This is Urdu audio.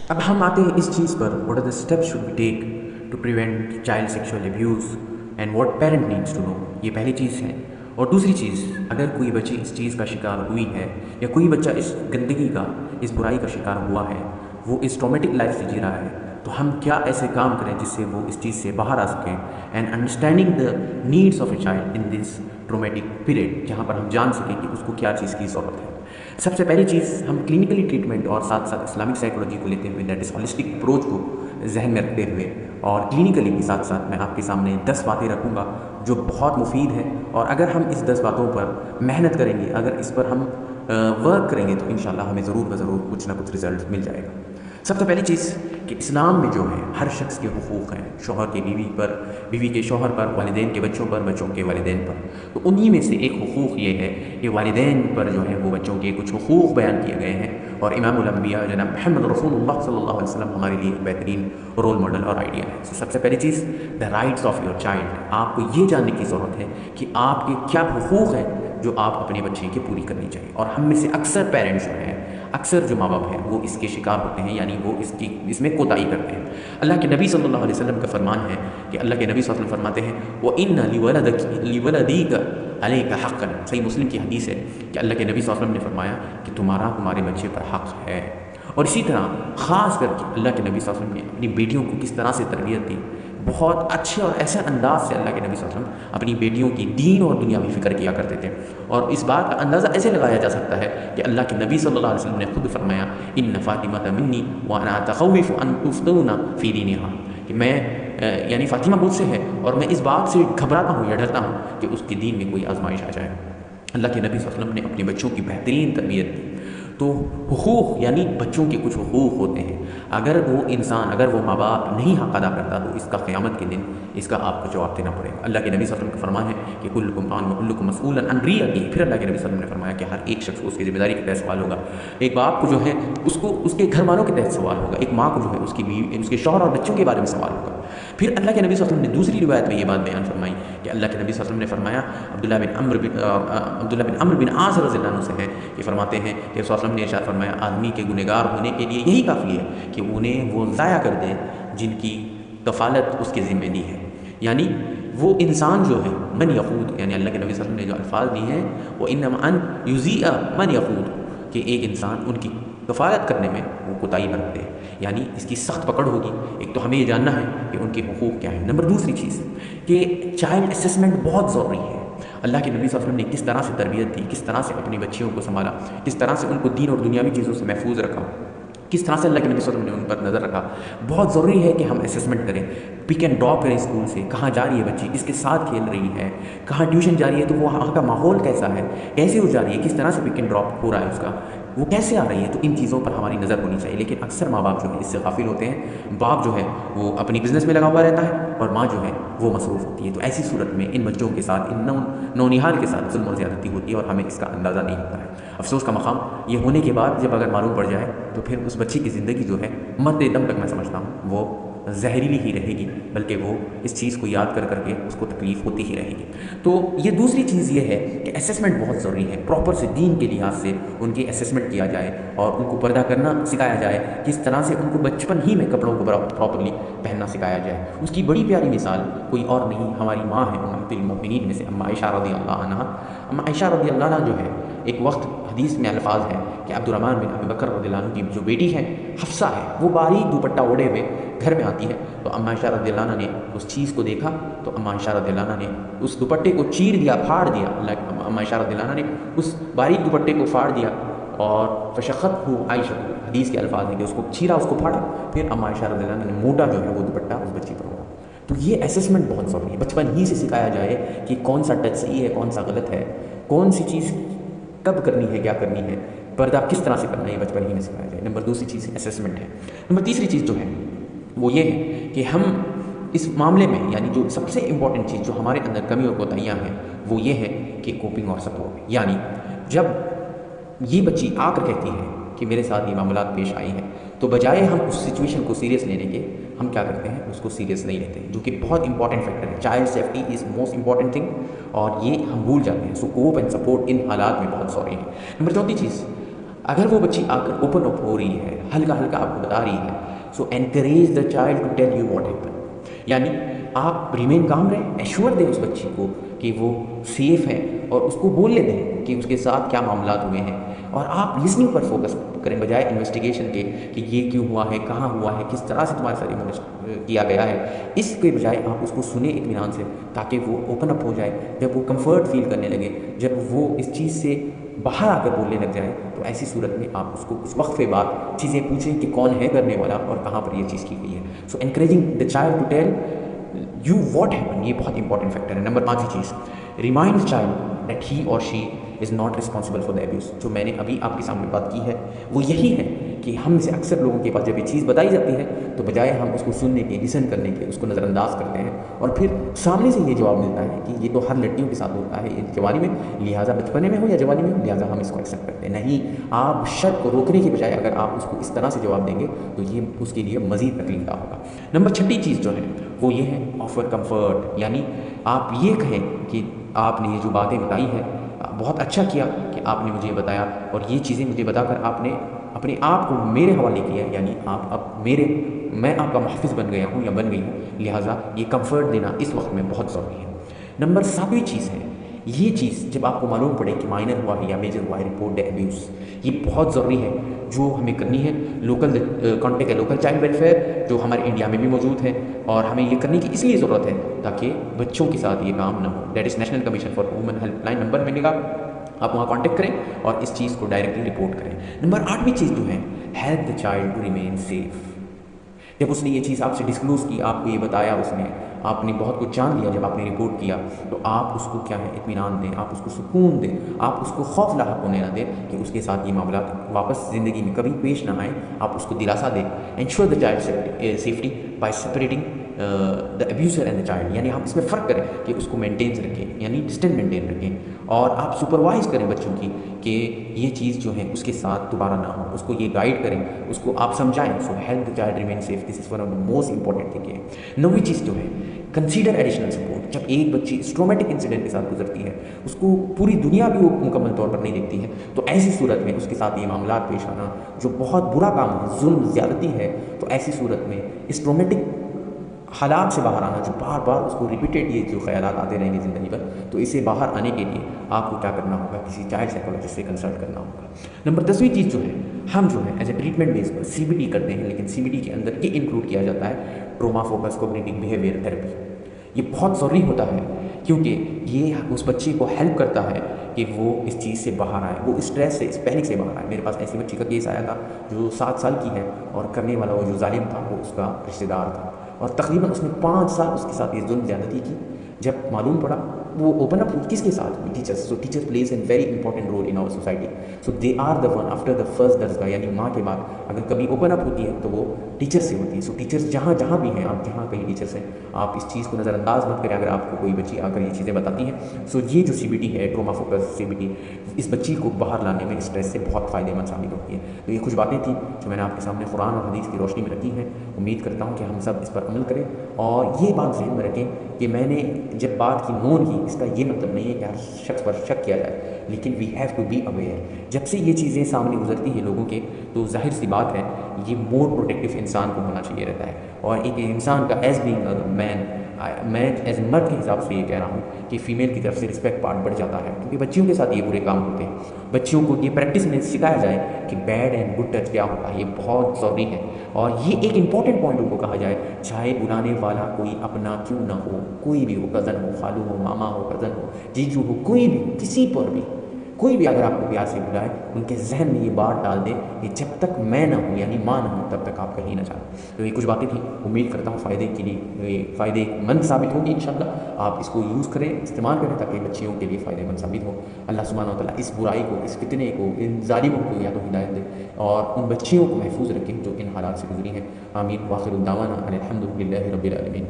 اب ہم آتے ہیں اس چیز پر، what are the steps should be take to prevent child sexual abuse and what parent needs to know. یہ پہلی چیز ہے. اور دوسری چیز، اگر کوئی بچی اس چیز کا شکار ہوئی ہے یا کوئی بچہ اس گندگی کا، اس برائی کا شکار ہوا ہے، وہ اس ٹرامیٹک لائف سے جی رہا ہے، تو ہم کیا ایسے کام کریں جس سے وہ اس چیز سے باہر آ سکیں. And understanding the needs of a child in this traumatic period, جہاں پر ہم جان سکیں کہ اس کو کیا چیز کی ضرورت ہے. سب سے پہلی چیز، ہم کلینکلی ٹریٹمنٹ اور ساتھ ساتھ اسلامک سائیکولوجی کو لیتے ہوئے، دیٹ از ہولسٹک اپروچ کو ذہن میں رکھتے ہوئے، اور کلینکلی کے ساتھ ساتھ میں آپ کے سامنے 10 باتیں رکھوں گا جو بہت مفید ہیں. اور اگر ہم اس 10 باتوں پر محنت کریں گے، اگر اس پر ہم ورک کریں گے، تو انشاءاللہ ہمیں ضرور کچھ نہ کچھ رزلٹ مل جائے گا. سب سے پہلی چیز کہ اسلام میں جو ہے ہر شخص کے حقوق ہیں، شوہر کے بیوی پر، بیوی کے شوہر پر، والدین کے بچوں پر، بچوں کے والدین پر. تو انہی میں سے ایک حقوق یہ ہے کہ والدین پر جو ہے وہ بچوں کے کچھ حقوق بیان کیے گئے ہیں. اور امام الانبیاء جناب محمد رسول اللہ صلی اللہ علیہ وسلم ہمارے لیے ایک بہترین رول ماڈل اور آئیڈیا ہے. سب سے پہلی چیز، the rights of your child. آپ کو یہ جاننے کی ضرورت ہے کہ آپ کے کیا حقوق ہیں جو آپ اپنے بچے کی پوری کرنی چاہیے. اور ہم میں سے اکثر پیرنٹس جو ہیں، اکثر جو ماں باپ ہیں، وہ اس کے شکار ہوتے ہیں، یعنی وہ اس میں کوتاہی کرتے ہیں. اللہ کے نبی صلی اللہ علیہ وسلم کا فرمان ہے کہ اللہ کے نبی صلی اللہ علیہ وسلم فرماتے ہیں وَإِنَّ لِوَلَدِكَ عَلَيْكَ حَقًّا. صحیح مسلم کی حدیث ہے کہ اللہ کے نبی صلی اللہ علیہ وسلم نے فرمایا کہ تمہارے بچے پر حق ہے. اور اسی طرح خاص کر کے اللہ کے نبی صلی اللہ علیہ وسلم نے اپنی بیٹیوں کو کس طرح سے تربیت دی. بہت اچھے اور ایسے انداز سے اللہ کے نبی صلی اللہ علیہ وسلم اپنی بیٹیوں کی دین اور دنیاوی فکر کیا کرتے تھے. اور اس بات کا اندازہ ایسے لگایا جا سکتا ہے کہ اللہ کے نبی صلی اللہ علیہ وسلم نے خود فرمایا ان فاطمہ منی وانا اتخوف ان تفتون فی دینہا، کہ میں یعنی فاطمہ مجھ سے ہے اور میں اس بات سے گھبراتا ہوں یا ڈرتا ہوں کہ اس کے دین میں کوئی آزمائش آ جائے. اللہ کے نبی صلی اللہ علیہ وسلم نے اپنے بچوں کی بہترین تربیت دی. تو حقوق یعنی بچوں کے کچھ حقوق ہوتے ہیں. اگر وہ انسان، اگر وہ ماں باپ نہیں حق ادا کرتا تو اس کا قیامت کے دن اس کا آپ کو جواب دینا پڑے گا. اللہ کے نبی صلی اللہ علیہ وسلم کا فرمان ہے کہ کلکم راع وکلکم مسئول عن رعیتہ. پھر اللہ کے نبی صلی اللہ علیہ وسلم نے فرمایا کہ ہر ایک شخص کو اس کی ذمہ داری کے تحت سوال ہوگا. ایک باپ کو جو ہے اس کے گھر والوں کے تحت سوال ہوگا. ایک ماں کو جو ہے اس کی بیوی، اس کے شوہر اور بچوں کے بارے میں سوال ہوگا. پھر اللہ کے نبی صلی اللہ علیہ وسلم نے دوسری روایت میں یہ بات بیان فرمائی کہ اللہ کے نبی صلی اللہ علیہ وسلم نے فرمایا، عبداللہ بن عمرو بن عاص رضی اللہ عنہ سے ہے کہ فرماتے ہیں کہ رسول اللہ علیہ وسلم نے ارشاد فرمایا آدمی کے گنہگار ہونے کے لیے یہی کافی ہے کہ انہیں وہ ضائع کر دے جن کی کفالت اس کے ذمہ دی ہے. یعنی وہ انسان جو ہے من یقود، یعنی اللہ کے نبی صلی اللہ علیہ وسلم نے جو الفاظ دی ہیں وہ انما ان یذیع من یقود، کہ ایک انسان ان کی کفالت کرنے میں وہ کوتاہی برتے ہیں، یعنی اس کی سخت پکڑ ہوگی. ایک تو ہمیں یہ جاننا ہے کہ ان کے حقوق کیا ہیں. نمبر دوسری چیز کہ چائلڈ اسسمنٹ بہت ضروری ہے. اللہ کے نبی صلی اللہ علیہ وسلم نے کس طرح سے تربیت دی، کس طرح سے اپنی بچیوں کو سنبھالا، کس طرح سے ان کو دین اور دنیاوی چیزوں سے محفوظ رکھا، کس طرح سے اللہ کے نبی صلی اللہ علیہ وسلم نے ان پر نظر رکھا. بہت ضروری ہے کہ ہم اسسمنٹ کریں، پک اینڈ ڈراپ کریں اسکول سے، کہاں جا رہی ہے بچی، کس کے ساتھ کھیل رہی ہے، کہاں ٹیوشن جا رہی ہے تو وہ وہاں کا ماحول کیسا ہے، کیسے وہ جا رہی ہے، کس طرح سے پک اینڈ ڈراپ ہو رہا ہے اس کا، وہ کیسے آ رہی ہے. تو ان چیزوں پر ہماری نظر ہونی چاہیے. لیکن اکثر ماں باپ جو ہے اس سے غافل ہوتے ہیں. باپ جو ہے وہ اپنی بزنس میں لگا ہوا رہتا ہے اور ماں جو ہے وہ مصروف ہوتی ہے. تو ایسی صورت میں ان بچوں کے ساتھ، ان نونہال کے ساتھ ظلم اور زیادتی ہوتی ہے اور ہمیں اس کا اندازہ نہیں ہوتا ہے. افسوس کا مقام یہ ہونے کے بعد جب اگر معلوم پڑ جائے تو پھر اس بچی کی زندگی جو ہے مرتے دم تک میں سمجھتا ہوں وہ زہریلی ہی رہے گی، بلکہ وہ اس چیز کو یاد کر کے اس کو تکلیف ہوتی ہی رہے گی. تو یہ دوسری چیز یہ ہے کہ اسسمنٹ بہت ضروری ہے. پراپر سے دین کے لحاظ سے ان کی اسسمنٹ کیا جائے اور ان کو پردہ کرنا سکھایا جائے. کس طرح سے ان کو بچپن ہی میں کپڑوں کو پراپرلی پہننا سکھایا جائے. اس کی بڑی پیاری مثال کوئی اور نہیں، ہماری ماں ہے امہات المؤمنین میں سے اما عائشہ رضی اللہ عنہا. اما عائشہ رضی اللہ عنہ جو ہے، ایک وقت حدیث میں الفاظ ہے کہ عبد الرحمن بن ابی بکر رضی اللہ عنہ کی جو بیٹی ہے حفصہ ہے، وہ باریک دوپٹہ اوڑھے ہوئے گھر میں آتی ہے. تو اما عائشہ رضی اللہ عنہ نے اس چیز کو دیکھا تو اما عائشہ رضی اللہ عنہ نے اس دوپٹے کو چیر دیا، پھاڑ دیا. اما عائشہ رضی اللہ عنہ نے اس باریک دوپٹے کو پھاڑ دیا اور فشقت ہو عائشہ، حدیث کے الفاظ ہیں کہ اس کو چیرا، اس کو پھاڑا. پھر اما عائشہ رضی اللہ عنہ نے موٹا جو ہے وہ دوپٹہ اس بچی پر ہوا. تو یہ اسسمنٹ بہت ضروری ہے. بچپن ہی سے سکھایا جائے کہ کون سا ٹچ صحیح ہے، کون سا غلط ہے، کون سی چیز کب کرنی ہے، کیا کرنی ہے، پردہ کس طرح سے کرنا ہے، یہ بچپن ہی میں سکھایا جائے. نمبر دوسری چیز اسسمنٹ ہے. نمبر تیسری چیز جو ہے وہ یہ ہے کہ ہم اس معاملے میں، یعنی جو سب سے امپورٹنٹ چیز جو ہمارے اندر کمی اور کوتاہیاں ہیں وہ یہ ہے کہ کوپنگ اور سپورٹ. یعنی جب یہ بچی آ کر کہتی ہے کہ میرے ساتھ یہ معاملات پیش آئی ہیں تو بجائے ہم اس سچویشن کو سیریس لینے کے، ہم کیا کرتے ہیں، اس کو سیریس نہیں لیتے، جو کہ بہت امپورٹنٹ فیکٹر ہے. Child safety is most important thing اور یہ ہم بھول جاتے ہیں. سو کوپ اینڈ سپورٹ ان حالات میں بہت ضروری ہے. نمبر چوتھی چیز، اگر وہ بچی آ کر اوپن اپ ہو رہی ہے، ہلکا ہلکا آپ کو بتا رہی ہے، so encourage the child to tell you what happen, یعنی آپ ریمین کام رہیں، ایشور دیں اس بچی کو کہ وہ سیف ہے، اور اس کو بولنے دیں کہ اس کے ساتھ کیا معاملات ہوئے ہیں، اور آپ لسننگ پر فوکس کریں بجائے انویسٹیگیشن کے کہ یہ کیوں ہوا ہے، کہاں ہوا ہے، کس طرح سے تمہارے ساتھ کیا گیا ہے۔ اس کے بجائے آپ اس کو سنیں اطمینان سے، تاکہ وہ اوپن اپ ہو جائے۔ جب وہ کمفرٹ فیل کرنے لگے، جب وہ اس چیز سے باہر آ کر بولنے لگ جائے، تو ایسی صورت میں آپ اس کو اس وقفے بعد چیزیں پوچھیں کہ کون ہے کرنے والا اور کہاں پر یہ چیز کی گئی ہے۔ So encouraging the child to tell you what happen, یہ بہت امپورٹنٹ فیکٹر ہے۔ نمبر 5 چیز، remind child that he or she is not responsible for the abuse. جو میں نے ابھی آپ کے سامنے بات کی ہے وہ یہی ہے کہ ہم سے اکثر لوگوں کے پاس جب یہ چیز بتائی جاتی ہے تو بجائے ہم اس کو سننے کے، لسن کرنے کے، اس کو نظر انداز کرتے ہیں، اور پھر سامنے سے یہ جواب ملتا ہے کہ یہ تو ہر لڑکیوں کے ساتھ ہوتا ہے جوانی میں، لہٰذا بچپنے میں ہو یا جوانی میں ہو، لہٰذا ہم اس کو ایکسیپٹ کرتے ہیں۔ نہیں، آپ شک کو روکنے کے بجائے اگر آپ اس کو اس طرح سے جواب دیں گے تو یہ اس کے لیے مزید تکلیف دہ ہوگا۔ نمبر 6 چیز جو ہے وہ یہ ہے آفر کمفرٹ، یعنی آپ یہ کہیں کہ آپ نے یہ جو باتیں بتائی ہے بہت اچھا کیا کہ آپ نے مجھے بتایا، اور یہ چیزیں مجھے بتا کر آپ نے اپنے آپ کو میرے حوالے کیا، یعنی آپ اب میں آپ کا محافظ بن گیا ہوں یا بن گئی ہوں، لہٰذا یہ کمفرٹ دینا اس وقت میں بہت ضروری ہے۔ نمبر 7 چیز ہے، یہ چیز جب آپ کو معلوم پڑے کہ مائنر ہوا ہے یا میجر ہوا ہے، رپورٹ دا ابیوز، یہ بہت ضروری ہے جو ہمیں کرنی ہے۔ لوکل کانٹیکٹ ہے لوکل چائلڈ ویلفیئر جو ہمارے انڈیا میں بھی موجود ہے، اور ہمیں یہ کرنے کی اس لیے ضرورت ہے تاکہ بچوں کے ساتھ یہ کام نہ ہو۔ That is National Commission for Women help line number ملے گا، آپ وہاں کانٹیکٹ کریں اور اس چیز کو ڈائریکٹلی رپورٹ کریں۔ نمبر 8 چیز جو ہے، help the child to remain safe. جب اس نے یہ چیز آپ سے ڈسکلوز کی، آپ کو یہ بتایا، اس نے آپ نے بہت کچھ جان لیا، جب آپ نے رپورٹ کیا تو آپ اس کو کیا ہے اطمینان دیں، آپ اس کو سکون دیں، آپ اس کو خوف لاحق ہونے نہ دیں کہ اس کے ساتھ یہ معاملات واپس زندگی میں کبھی پیش نہ آئیں۔ آپ اس کو دلاسا دیں۔ Ensure the child safety by separating the abuser and the child, یعنی ہم اس میں فرق کریں کہ اس کو مینٹین رکھیں، یعنی ڈسٹینس مینٹین رکھیں، اور آپ سپروائز کریں بچوں کی کہ یہ چیز جو ہے اس کے ساتھ دوبارہ نہ ہو، اس کو یہ گائیڈ کریں، اس کو آپ سمجھائیں۔ So help the child remain safe, this is one of the most important thing ہے۔ 9 چیز جو ہے، کنسیڈر ایڈیشنل سپورٹ۔ جب ایک بچی اس ٹرومیٹک انسیڈنٹ کے ساتھ گزرتی ہے، اس کو پوری دنیا بھی وہ مکمل طور پر نہیں دیکھتی ہے، تو ایسی صورت میں اس کے ساتھ یہ معاملات پیش آنا جو بہت برا کام ہے، ظلم، زیادتی ہے، تو ایسی صورت میں اس ٹرومیٹک حالات سے باہر آنا، جو بار بار اس کو ریپیٹیڈ یہ جو خیالات آتے رہیں گے زندگی پر، تو اسے باہر آنے کے لیے آپ کو کیا کرنا ہوگا، کسی چائلڈ سائیکولوجسٹ سے کنسلٹ کرنا ہوگا۔ نمبر 10 چیز جو ہے، ہم جو ہے as a treatment base per CBT کرتے ہیں، لیکن CBT کے اندر یہ انکلوڈ کیا جاتا ہے trauma focus cognitive behaviour therapy. یہ بہت ضروری ہوتا ہے کیونکہ یہ اس بچے کو ہیلپ کرتا ہے کہ وہ اس چیز سے باہر آئے، وہ اسٹریس سے، اس پینک سے باہر آئے۔ میرے پاس ایسی بچی کا کیس آیا تھا جو 7 سال کی ہے، اور کرنے والا وہ جو ظالم تھا وہ اس کا رشتہ دار تھا، اور تقریباً اس نے 5 سال اس کے ساتھ یہ ظلم زیادتی کی۔ جب معلوم پڑا وہ اوپن اپ کس کے ساتھ ہوئی، teachers. So teacher plays a very important role in our society. So they are the one after the first درسگاہ، یعنی ماں کے بعد اگر کبھی اوپن اپ ہوتی ہے تو وہ ٹیچر سے ہوتی ہے۔ سو ٹیچرس جہاں جہاں بھی ہیں، آپ جہاں کہیں ٹیچرس ہیں، آپ اس چیز کو نظر انداز مت کریں اگر آپ کو کوئی بچی آ کر یہ چیزیں بتاتی ہیں۔ سو یہ جو CBT ہے، ٹروما فوکس CBT، اس بچی کو باہر لانے میں، اسٹریس سے بہت فائدے مند ثابت ہوتی ہے۔ تو یہ کچھ باتیں تھیں جو میں نے آپ کے سامنے قرآن اور حدیث کی روشنی میں رکھی ہیں۔ امید کرتا ہوں کہ ہم سب اس پر عمل کریں، اور یہ بات ذہن میں رکھیں کہ میں نے جب بات کی مون کی، اس کا یہ مطلب نہیں ہے کہ ہر شخص پر شک کیا جائے، لیکن we have to be aware. جب سے یہ چیزیں سامنے گزرتی ہیں لوگوں کے، تو ظاہر سی بات ہے یہ مور پروٹیکٹیو انسان کو ہونا چاہیے رہتا ہے، اور ایک انسان کا ایز بینگ مین، میں ایز مرد کے حساب سے یہ کہہ رہا ہوں کہ فیمیل کی طرف سے رسپیکٹ پارٹ بڑھ جاتا ہے، کیونکہ بچیوں کے ساتھ یہ برے کام ہوتے ہیں۔ بچیوں کو یہ پریکٹس میں سکھایا جائے کہ بیڈ اینڈ گڈ ٹچ کیا ہوتا ہے، یہ بہت ضروری ہے، اور یہ ایک امپورٹنٹ پوائنٹ ان کو کہا جائے، چاہے بلانے والا کوئی اپنا کیوں نہ ہو، کوئی بھی ہو، کزن ہو، خالو ہو، ماما ہو، کزن ہو، جیجو ہو، کوئی بھی، کسی پر بھی کوئی بھی اگر آپ کو پیار سے بلائے، ان کے ذہن میں یہ بات ڈال دیں کہ جب تک میں نہ ہوں، یعنی ماں نہ ہوں، تب تک آپ کہیں نہ جائیں۔ تو یہ کچھ باتیں تھیں، امید کرتا ہوں فائدے کے لیے یہ فائدے مند ثابت ہوگی انشاءاللہ۔ آپ اس کو یوز کریں، استعمال کریں، تاکہ بچیوں کے لیے فائدہ مند ثابت ہو۔ اللہ سبحانہ و تعالیٰ اس برائی کو، اس فتنے کو، ان ظالموں کو یا تو ہدایت دے، اور ان بچیوں کو محفوظ رکھیں جو ان حالات سے گزری ہیں۔ آمین۔ وآخر دعوانا ان الحمد للہ رب العالمین۔